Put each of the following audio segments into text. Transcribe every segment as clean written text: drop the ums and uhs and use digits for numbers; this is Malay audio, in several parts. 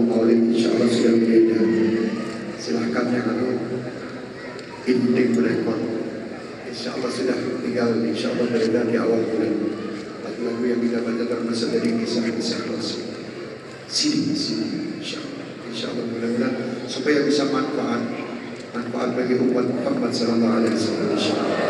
maulid insyaAllah sudah beredar. Silahkan yang intik berekor. InsyaAllah sudah tinggal insyaAllah beredar di awal bulan. Lagu yang kita baca berasal dari kisah-kisah Rasul. Sini insyaAllah mudah-mudahan supaya bisa manfaat bagi umat Muhammad sallallahu alaihi wasallam insyaallah.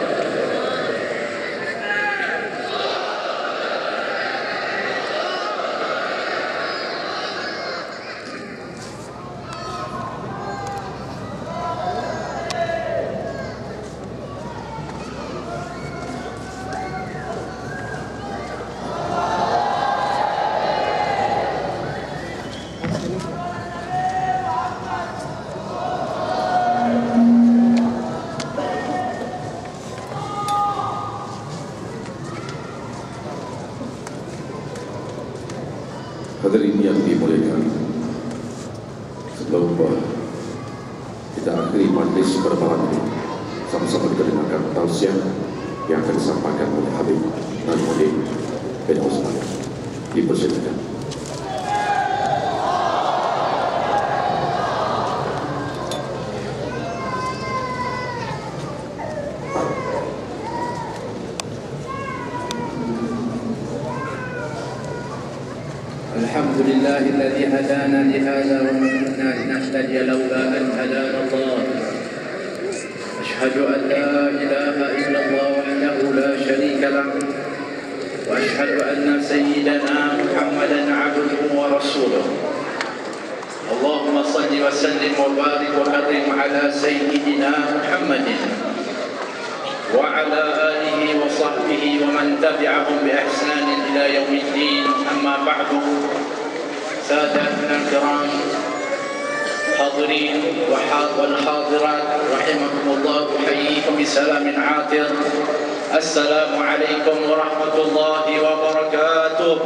Hadirin yang dimuliakan, sebelum kita akhiri majlis pada malam ini, sama-sama kita dengarkan tausiah yang akan disampaikan oleh Habib Najmuddin bin Utsman. Dipersilakan. الحمد لله الذي هدانا لهذا وما كنا لنهتدي لولا أن هدانا الله. أشهد أن لا إله إلا الله وحده لا شريك له، وأشهد أن سيدنا محمدا عبده ورسوله. اللهم صل وسلم وبارك وكرم على سيدنا محمد وعلى آله وصحبه ومن تبعهم بإحسان إلى يوم الدين. أما بعد، سادتنا الكرام حاضرين والحاضرات رحمكم الله، أحييكم بسلام عاطر. السلام عليكم ورحمة الله وبركاته.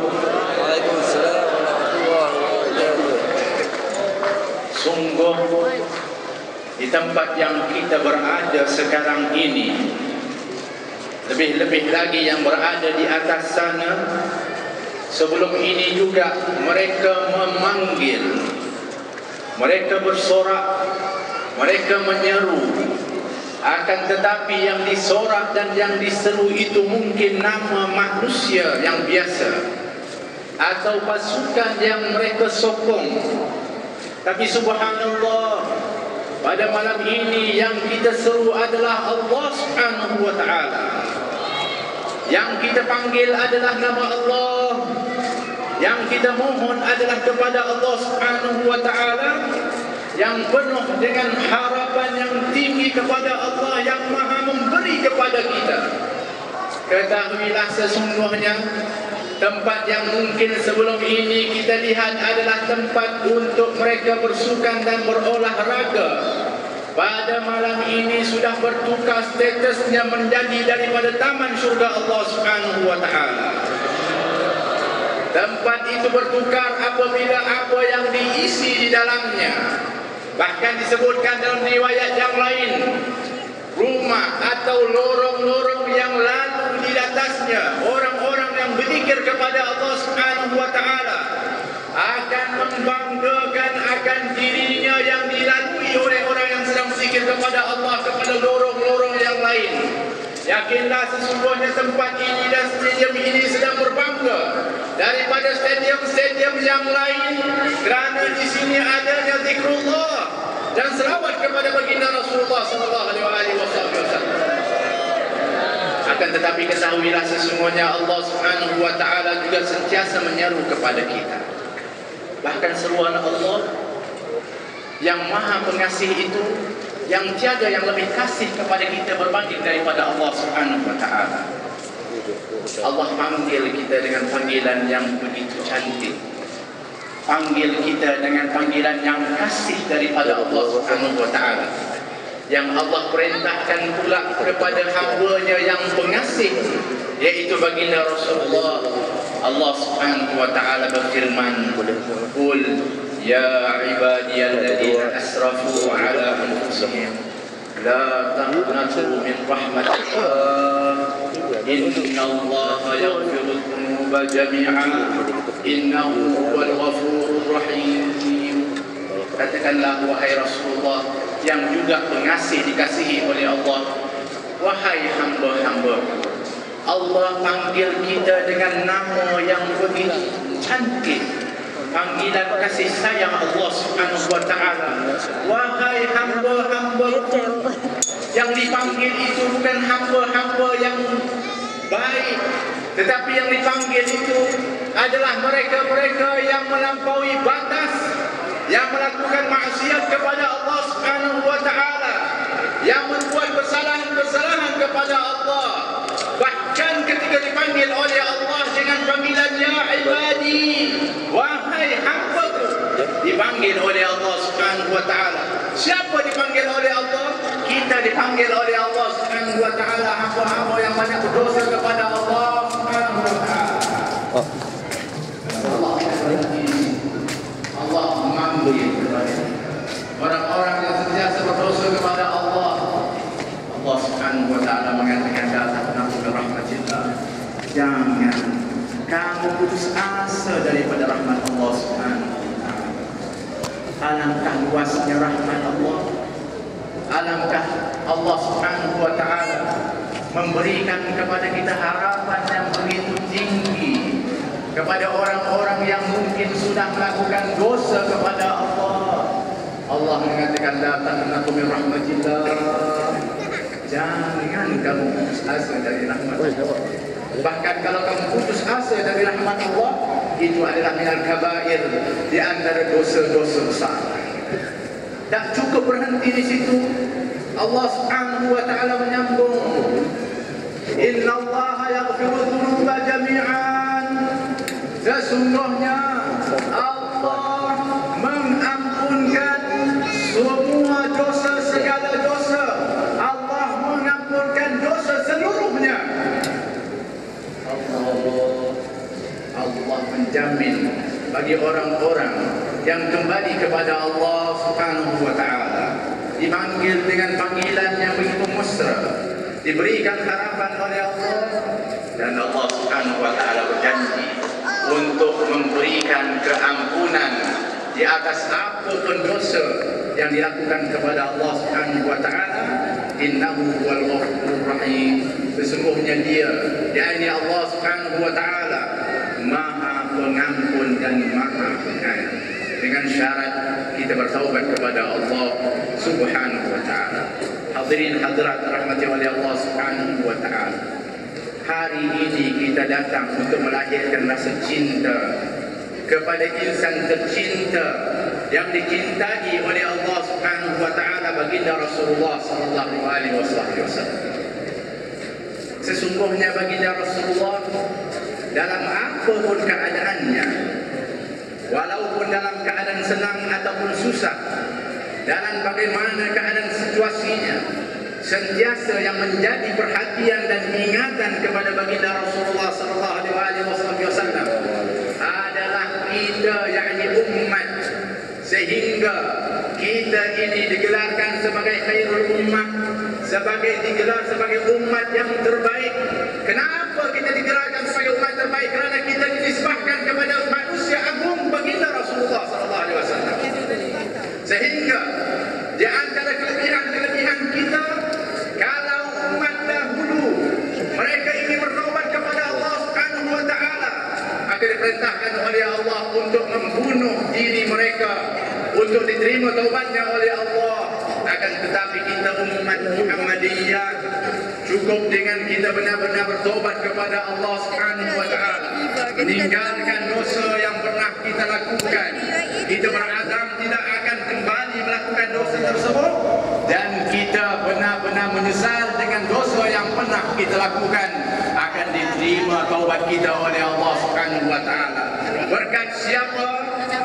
وعليكم السلام ورحمة الله وبركاته. Sungguh di tempat yang kita berada sekarang ini, lebih-lebih lagi yang berada di atas sana, sebelum ini juga mereka memanggil, mereka bersorak, mereka menyeru. Akan tetapi yang disorak dan yang diseru itu mungkin nama manusia yang biasa atau pasukan yang mereka sokong. Tapi subhanallah, pada malam ini yang kita seru adalah Allah Subhanahu wa ta'ala. Yang kita panggil adalah nama Allah. Yang kita mohon adalah kepada Allah Subhanahu wa ta'ala, yang penuh dengan harapan yang tinggi kepada Allah yang maha memberi kepada kita. Ketahuilah sesungguhnya tempat yang mungkin sebelum ini kita lihat adalah tempat untuk mereka bersukan dan berolahraga, pada malam ini sudah bertukar statusnya menjadi daripada taman syurga Allah Subhanahu wa ta'ala. Tempat itu bertukar apabila apa yang diisi di dalamnya. Bahkan disebutkan dalam riwayat yang lain, rumah atau lorong-lorong yang lalu di atasnya orang-orang yang berzikir kepada Allah Subhanahu wa ta'ala akan membanggakan akan dirinya yang dilalui oleh orang yang sedang berzikir kepada Allah kepada lorong-lorong yang lain. Yakinlah sesungguhnya tempat ini dan stadium ini sedang berbangga daripada stadium-stadium yang lain, kerana di sini adanya zikrullah dan selawat kepada baginda Rasulullah sallallahu alaihi wasallam. Akan tetapi ketahuilah sesungguhnya Allah Subhanahu wa ta'ala juga sentiasa menyeru kepada kita. Bahkan seruan Allah yang maha pengasih itu, yang tiada yang lebih kasih kepada kita berbanding daripada Allah Subhanahu wa ta'ala. Allah panggil kita dengan panggilan yang begitu cantik. Panggil kita dengan panggilan yang kasih daripada Allah Subhanahu wa ta'ala. Yang Allah perintahkan pula kepada hamba-Nya yang pengasih, yaitu baginda Rasulullah. Allah Subhanahu wa ta'ala berfirman, "Qul ya ibadiyalladzina asrafu ala anfusihim la taqnatu min rahmatillah innallaha yaghfiru dzunuba jami'an innahu huwal ghafurur rahim." katakanlah wahai Rasulullah yang juga pengasih dikasihi oleh Allah, wahai hamba-hamba, Allah panggil kita dengan nama yang begitu cantik, panggilan kasih sayang Allah Subhanahu wa ta'ala. Wahai hamba-hamba, yang dipanggil itu bukan hamba-hamba yang baik, tetapi yang dipanggil itu adalah mereka-mereka yang melampaui batas, yang melakukan maksiat kepada Allah Subhanahu wa ta'ala, yang membuat kesalahan-kesalahan kepada Allah. Bahkan ketika dipanggil oleh Allah dengan panggilan ya ibadi, wahai hambaku, dipanggil oleh Allah Subhanahu wa ta'ala. Siapa dipanggil oleh Allah? Kita dipanggil oleh Allah Subhanahu wa ta'ala, hamba-hamba yang banyak berdosa kepada Allah Subhanahu wa ta'ala. Allah mengambil orang-orang yang sentiasa berdosa kepada Allah. Allah Subhanahu wa ta'ala mengatakan dalam rahmatillah, jangan kamu putus asa daripada rahmat Allah Subhanahu wa ta'ala. Alangkah luasnya rahmat Allah, alangkah Allah Subhanahu wa ta'ala memberikan kepada kita harapan yang begitu tinggi kepada orang-orang yang mungkin sudah melakukan dosa kepada Allah. Allah mengatakan la taqnatu min rahmatillah, jangan kamu putus asa dari rahmat Allah. Bahkan kalau kamu putus asa dari rahmat Allah, itu adalah minal kabair, di antara dosa-dosa besar. Tak cukup berhenti di situ. Allah Subhanahu wa ta'ala menyambung, inna Allah yaghfiru dhunuba jami'an, sesungguhnya Allah mengampunkan semua dosa, segala dosa. Allah mengampunkan dosa seluruhnya. Allah menjamin bagi orang-orang yang kembali kepada Allah Subhanahu wa ta'ala, dipanggil dengan panggilan yang begitu mesra, diberikan harapan oleh Allah, dan Allah Subhanahu wa ta'ala berjanji untuk memberikan keampunan di atas apapun dosa yang dilakukan kepada Allah Subhanahu wa ta'ala. Innahu wal ghafurur rahim, sesungguhnya Dia, yakni Allah Subhanahu wa ta'ala, Maha Pengampun dan Maha Penyayang. Dengan syarat kita bertaubat kepada Allah Subhanahu wa ta'ala. Hadirin hadirat rahmati oleh Allah Subhanahu wa ta'ala, hari ini kita datang untuk melahirkan rasa cinta kepada insan tercinta yang dicintai oleh Allah Subhanahu wa ta'ala, baginda Rasulullah sallallahu alaihi wasallam. Sesungguhnya baginda Rasulullah dalam apapun keadaannya, walaupun dalam keadaan senang ataupun susah, dalam bagaimana keadaan situasinya, sentiasa yang menjadi perhatian dan ingatan kepada baginda Rasulullah sallallahu alaihi wasallam adalah kita, yakni umat, sehingga kita ini digelarkan sebagai khairul ummah, digelar sebagai umat yang terbaik. Kenapa kita digelarkan sebagai umat terbaik? Kerana kita dinisbahkan kepada manusia agung baginda Rasulullah sallallahu alaihi wasallam. Sehingga di antara kelebihan-kelebihan kita, kalau umat dahulu mereka ingin bertaubat kepada Allah Subhanahu wa ta'ala, maka diperintahkan oleh Allah untuk membunuh diri mereka untuk diterima taubatnya oleh Allah. Akan tetapi kita umat Muhammadiyah, cukup dengan kita benar-benar bertaubat kepada Allah Subhanahu wa ta'ala, meninggalkan dosa yang pernah kita lakukan. Kita berazam tidak akan kembali melakukan dosa tersebut, dan kita benar-benar menyesal dengan dosa yang pernah kita lakukan. Akan diterima taubat kita oleh Allah Subhanahu wa ta'ala. Berkat siapa?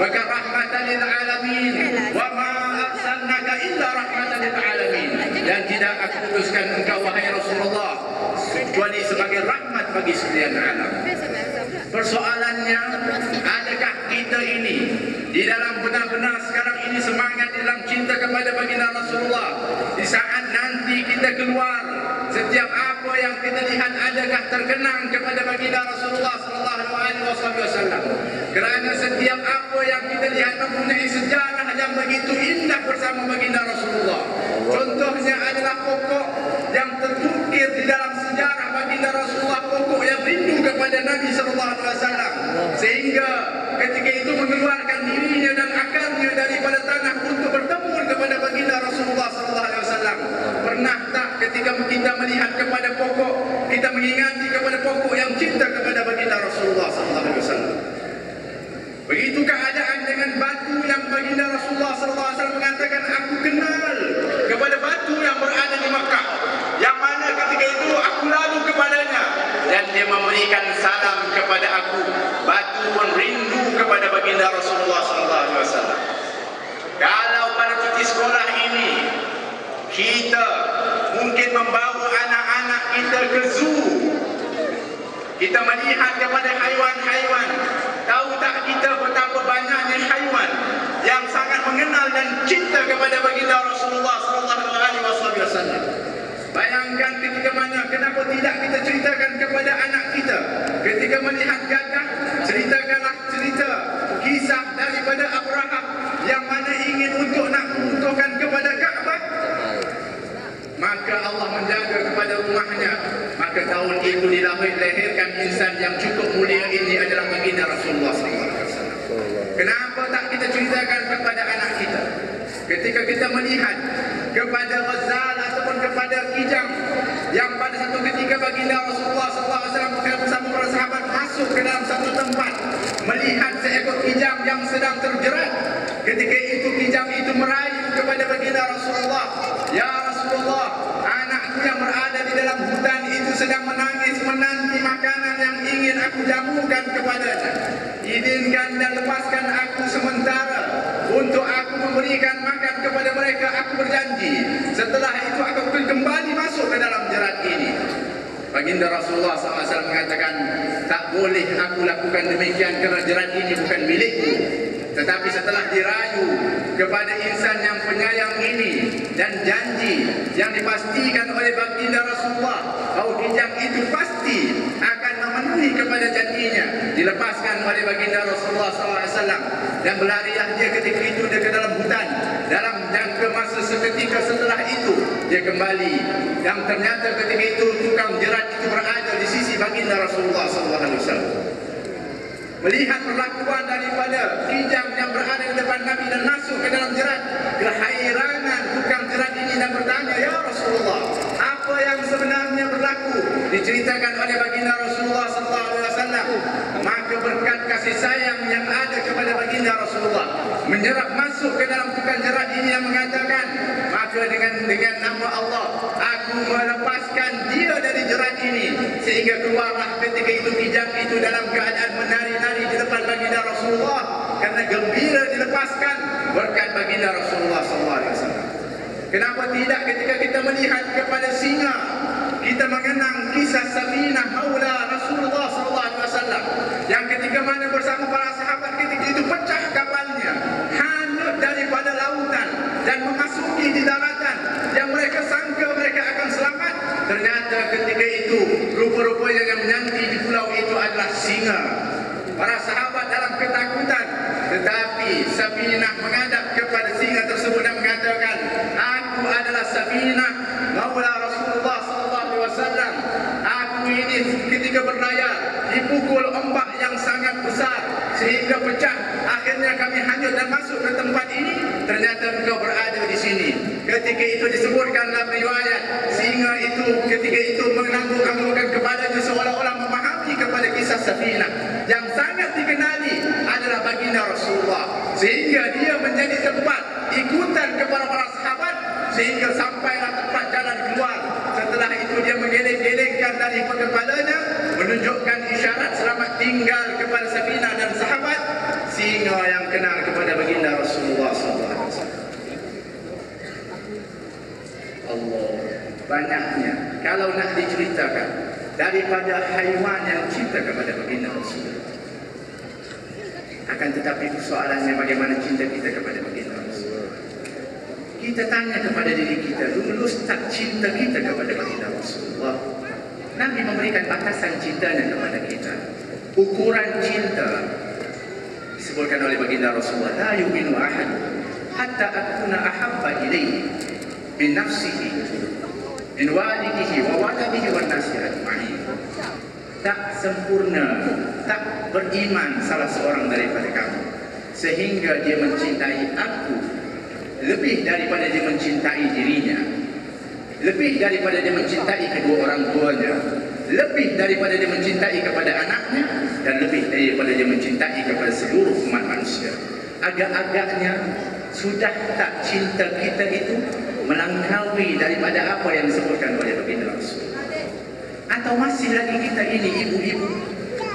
Berkat rahmatan lil alamin. Wa ma arsalnaka illa rahmatan lil alamin. Dan tidak aku utuskan engkau wahai Rasulullah kecuali sebagai rahmat bagi sekalian alam. Persoalannya, adakah kita ini di dalam benar-benar sekarang ini semangat dalam cinta kepada baginda Rasulullah? Di saat nanti kita keluar, setiap apa yang kita lihat adakah terkenang kepada baginda Rasulullah sallallahu alaihi wasallam? Kerana setiap apa yang kita lihat mempunyai sejarah yang begitu itulah ini kita mungkin membawa anak-anak kita ke zoo. Kita melihat kepada haiwan-haiwan. Tahu tak kita betapa banyaknya haiwan yang sangat mengenal dan cinta kepada baginda Rasulullah sallallahu alaihi wasallam. Bayangkan ketika mana, kenapa tidak kita ceritakan kepada anak kita? Ketika melihat gagah, ceritakanlah cerita kisah daripada Abraham yang mana ingin untuk nak runtuhkan kepada Kaabah. Maka Allah menjaga kepada rumahnya. Maka tahun itu dilahirkan insan yang cukup mulia ini adalah baginda Rasulullah SAW. Kenapa tak kita ceritakan kepada anak kita? Ketika kita melihat kepada ghazal ataupun kepada kijang yang pada satu ketika baginda Rasulullah SAW bersama para sahabat masuk ke dalam satu tempat, melihat seekor kijang yang sedang terjerat. Ketika itu kijang itu merayu kepada baginda Rasulullah, "Ya Rasulullah, anakku yang berada di dalam hutan itu sedang menangis menanti makanan yang ingin aku jamukan kepadanya. Izinkan dan lepaskan aku sementara untuk aku memberikan makan kepada mereka. Aku berjanji setelah itu aku akan kembali masuk ke dalam jerat ini." Baginda Rasulullah SAW mengatakan, "Tak boleh aku lakukan demikian kerana jerat ini bukan milikku." Tetapi setelah dirayu kepada insan yang penyayang ini dan janji yang dipastikan oleh baginda Rasulullah bahawa kijang itu pasti akan memenuhi kepada janjinya, dilepaskan oleh baginda Rasulullah SAW dan berlarilah dia ketika itu dia ke dalam hutan. Dalam jangka masa seketika setelah itu dia kembali, dan ternyata ketika itu tukang jerat itu berada di sisi baginda Rasulullah SAW. Melihat perlakuan daripada kijang yang berada di depan Nabi dan masuk ke dalam jerat, kehairangan tukang jerat ini dan bertanya, "Ya Rasulullah, apa yang sebenarnya berlaku?" Diceritakan oleh baginda Rasulullah SAW. Maka berkat kasih sayang yang ada kepada baginda Rasulullah, menyerap masuk ke dalam tukang jerat ini yang mengatakan, "Maka dengan nama Allah, aku melepaskan dia dari jerat ini." Sehingga keluarlah ketika itu kijang itu dalam keadaan menari-nari di depan baginda Rasulullah karena gembira dilepaskan berkat baginda Rasulullah SAW. Kenapa tidak ketika kita melihat kepada singa, kita mengenang kisah Safinah Maula Rasulullah SAW yang ketika mana bersama para sahabat ketika itu pecah kapalnya, hanyut daripada lautan dan memasuki di daratan yang mereka sangka mereka akan selamat. Ternyata ketika itu rupa-rupanya yang menyanti di pulau itu adalah singa. Para sahabat dalam ketakutan, tetapi Safinah menghadap kepada singa tersebut dan mengatakan, "Aku adalah Safinah Maula Rasulullah SAW. Aku ini ketika berlayar dipukul ombak yang sangat besar sehingga pecah. Akhirnya kami hanyut dan masuk ke tempat ini. Ternyata engkau berada di sini." Ketika itu disebutkan dalam riwayat, singa itu ketika itu mengangguk-anggukkan kepadanya seolah-olah memahami kepada kisah Safinah yang sangat dikenali adalah baginda Rasulullah, sehingga dia menjadi tempat ikutan kepada para sahabat sehingga sampailah tempat jalan keluar. Setelah itu dia menggeleng-gelengkan dari kepalanya menunjukkan isyarat selamat tinggal kepada Safinah dan sahabat. Singa yang kenal kepada baginda Rasulullah SAW. Allah, banyaknya kalau nak diceritakan daripada haiwan yang cinta kepada baginda Rasulullah. Akan tetapi persoalannya bagaimana cinta kita kepada baginda Rasulullah. Kita tanya kepada diri kita, dulu tak cinta kita kepada baginda Rasulullah? Nabi memberikan batasan cintanya kepada kita. Ukuran cinta disebutkan oleh baginda Rasulullah, "La yu'minu ahad hatta akuna ahabba ilaihi min nafsihi min walidihi wa waladihi wan nasi ajma'in." Tak sempurna, tak beriman salah seorang daripada kamu sehingga dia mencintai aku lebih daripada dia mencintai dirinya, lebih daripada dia mencintai kedua orang tuanya, lebih daripada dia mencintai kepada anaknya, dan lebih daripada dia mencintai kepada seluruh umat manusia. Agak-agaknya sudah tak cinta kita itu melangkaui daripada apa yang disebutkan oleh baginda Rasul? Atau masih lagi kita ini ibu-ibu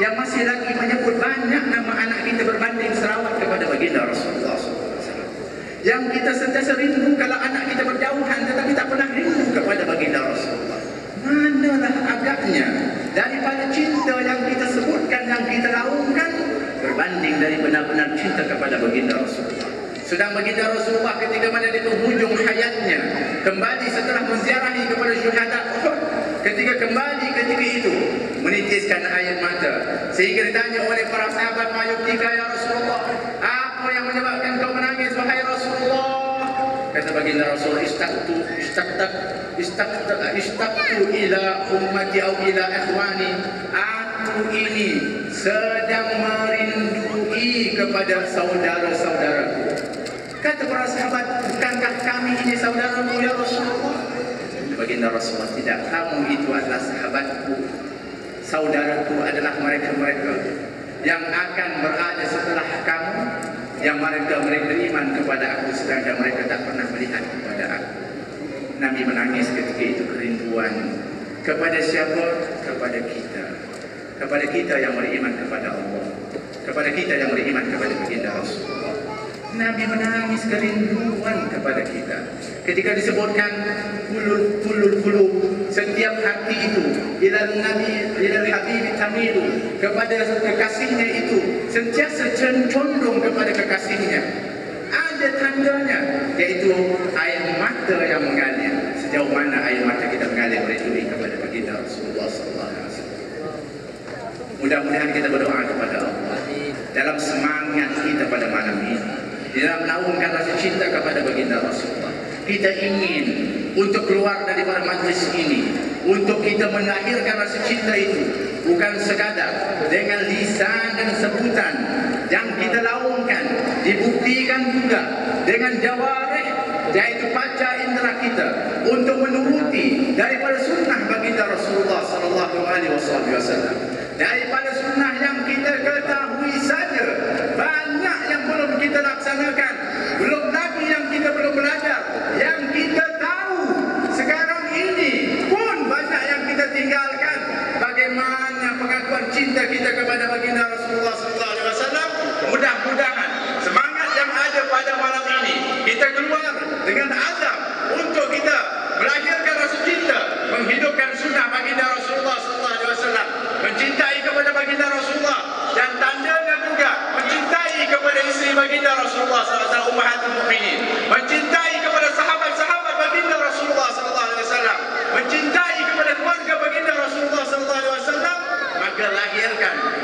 yang masih lagi menyebut banyak nama anak kita berbanding serawat kepada baginda Rasulullah SAW? yang kita sentiasa rindu kalau anak kita berjauhan, tetapi tak pernah rindu kepada baginda Rasulullah. Manalah agaknya daripada cinta yang kita sebutkan, yang kita laungkan, berbanding dari benar-benar cinta kepada baginda Rasulullah. Sedang baginda Rasulullah ketika mana di penghujung hayatnya, kembali setelah menziarahi kepada syuhada Uhud, ketika kembali ketika itu menitiskan air mata, sehingga ditanya oleh para sahabat, "Mayubtika ya Rasulullah, apa yang menyebabkan kau menangis wahai Rasulullah?" Kata baginda Rasul, "Istaqtu ila ummati au ila ikhwani." Aku ini sedang merindui kepada saudara-saudaraku. Kata para sahabat, "Bukankah kami ini saudaramu ya Rasulullah?" Baginda Rasulullah, "Tidak, kamu itu adalah sahabatku. Saudaraku adalah mereka-mereka yang akan berada setelah kamu, yang mereka beriman kepada aku, sedangkan mereka tak pernah melihat kepada aku." Nabi menangis ketika itu kerinduan. Kepada siapa? Kepada kita. Kepada kita yang beriman kepada Allah, kepada kita yang beriman kepada baginda Rasulullah. Nabi menangis kerinduan kepada kita. Ketika disebutkan kulul, setiap hati itu ilal nabi, ilal habib tamilu, kepada kekasihnya itu sentiasa condong kepada kekasihnya. Ada tandanya, yaitu air mata yang mengalir. Sejauh mana air mata kita mengalir merindui kepada baginda Rasulullah sallallahu alaihi wasallam. Mudah-mudahan kita berdoa kepada Allah dalam semangat kita pada malam ini, dalam menaungkan rasa cinta kepada baginda Rasulullah. Kita ingin untuk keluar daripada majlis ini, untuk kita melahirkan rasa cinta itu, bukan sekadar dengan lisan dan sebutan yang kita laungkan, dibuktikan juga dengan jawarih, yaitu panca indera kita, untuk menuruti daripada sunnah baginda Rasulullah sallallahu alaihi wasallam. Daripada sunnah yang kita ketahui saja, banyak yang belum kita laksanakan, belum lagi yang kita belum belajar. Yang kita tahu sekarang ini pun banyak yang kita tinggalkan. Bagaimana pengakuan cinta kita kepada baginda Rasulullah sallallahu alaihi wasallam? Mudah-mudahan semangat yang ada pada malam ini kita keluar dengan azam untuk kita melahirkan rasa cinta, menghidupkan sunnah baginda Rasulullah sallallahu alaihi wasallam, mencintai kepada baginda Rasulullah, dan tandanya juga mencintai kepada isteri baginda Rasulullah sallallahu alaihi wasallam, ummahatul mukminin, mencintai kepada sahabat-sahabat baginda Rasulullah sallallahu alaihi wasallam, mencintai kepada keluarga baginda Rasulullah sallallahu alaihi wasallam. Maka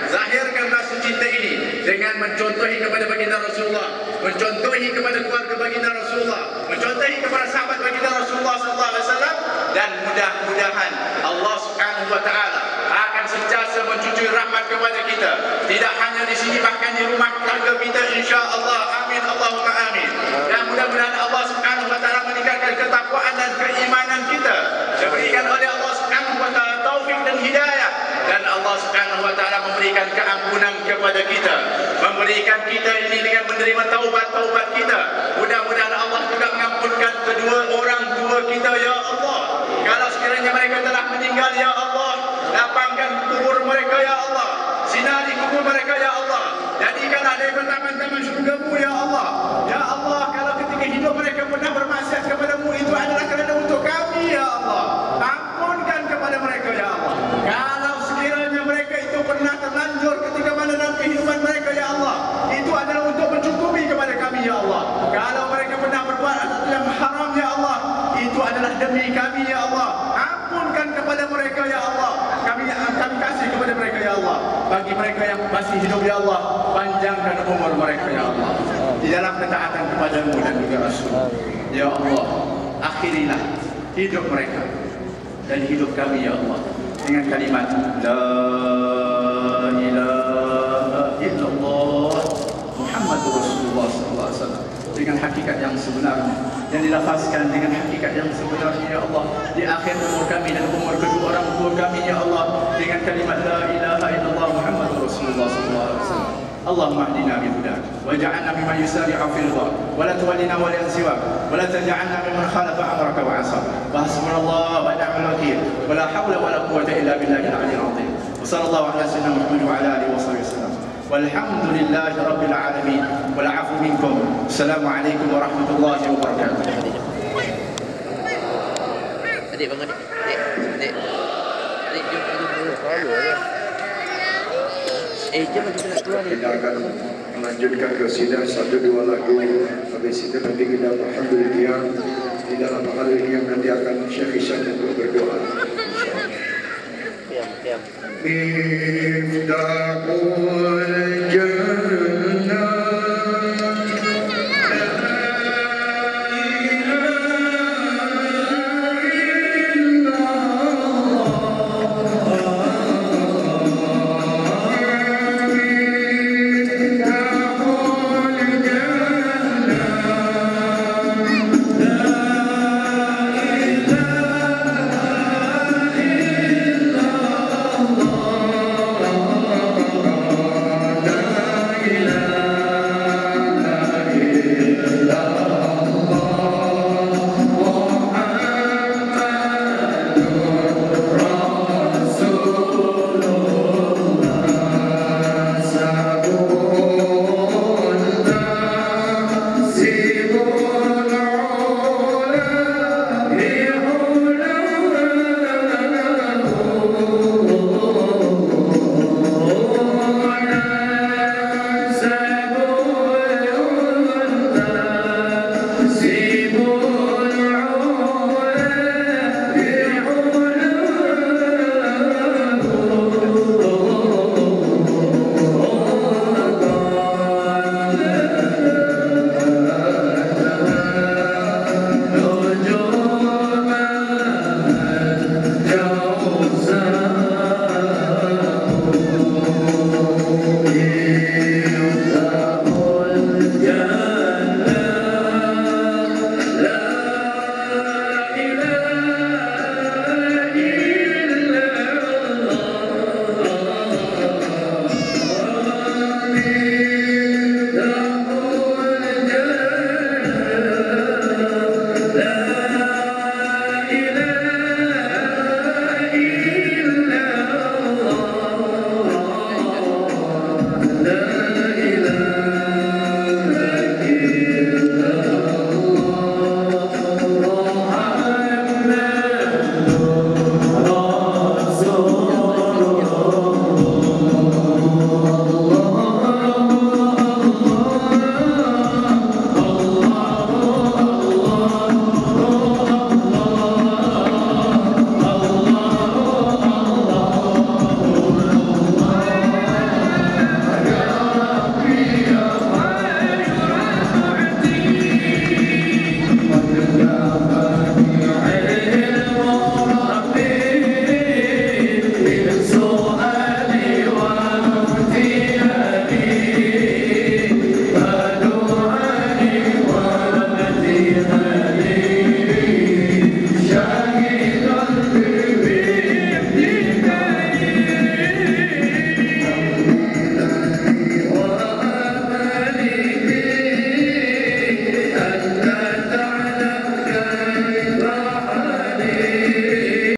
zahirkan rasa cinta ini dengan mencontohi kepada baginda Rasulullah, mencontohi kepada keluarga baginda Rasulullah, mencontohi kepada sahabat baginda Rasulullah sallallahu alaihi wasallam, dan mudah-mudahan Allah Subhanahu wa taala akan sentiasa mencucur rahmat kepada kita, tidak hanya di sini, bahkan di rumah keluarga kita, insya-Allah. Amin, Allahumma amin. Dan mudah-mudahan Allah Subhanahu wa taala meningkatkan ketakwaan dan keimanan kita, diberikan oleh Allah Subhanahu wa taala taufik dan hidayah, dan Allah Subhanahu wa taala memberikan keampunan kepada kita, memberikan kita ini dengan menerima taubat-taubat kita. Mudah-mudahan Allah juga mengampunkan kedua orang tua kita, ya Allah. Kalau sekiranya mereka telah meninggal, ya Allah, lapangkan kubur mereka, ya Allah, sinari kubur mereka, ya Allah, jadikanlah mereka taman-taman syurga-Mu, ya Allah. Ya Allah, kalau ketika hidup mereka pernah bermaksiat kepadamu, itu adalah kerana untuk kami, ya Allah. Ampunkan kepada mereka, ya Allah. Kalau sekiranya mereka itu pernah terlanjur ketika mana dalam kehidupan mereka, ya Allah, itu adalah untuk mencukupi kepada kami, ya Allah. Kalau mereka pernah berbuat yang haram, ya Allah, itu adalah demi kami, ya Allah. Ampunkan kepada mereka, ya Allah. Kami kasih kepada mereka, ya Allah. Bagi mereka yang masih hidup, ya Allah, panjangkan umur mereka, ya Allah, di dalam ketaatan kepada-Mu dan juga Rasul. Ya Allah, akhirilah hidup mereka dan hidup kami, ya Allah, dengan kalimat La ilaha illallah Muhammadur Rasulullah sallallahu alaihi wasallam, dengan hakikat yang sebenarnya, yang dilafazkan dengan hakikat yang sebenarnya, ya Allah, di akhir umur kami dan umur kedua orang tua kami, ya Allah, dengan kalimat La ilaha illallah Muhammadur Rasulullah sallallahu alaihi wasallam. Allahumma hdina bihudak waj'alna mimman yusari'u fil ridha wa la tuwallina waliyan siwak wa la taj'alna mimman khalafa amraka wa 'asa wa hasbunallahu wa ni'mal wakeel wa la hawla wa la quwwata illa billahil 'aliyyil 'azim. Wa sallallahu ala sayyidina Muhammad wa ala alihi wa sahbihi wasallam. Walhamdulillahi rabbil alamin. Wal afu minkum. Assalamualaikum warahmatullahi wabarakatuh. Adik bangun adik. Adik jom dulu. Jom kita nak keluar ni. Kita akan melanjutkan qasidah 1-2 lagu. Habis itu nanti kita alhamdulillah di dalam hal ini yang nanti akan Syekh Isyam untuk berdoa. Diam. Miftahul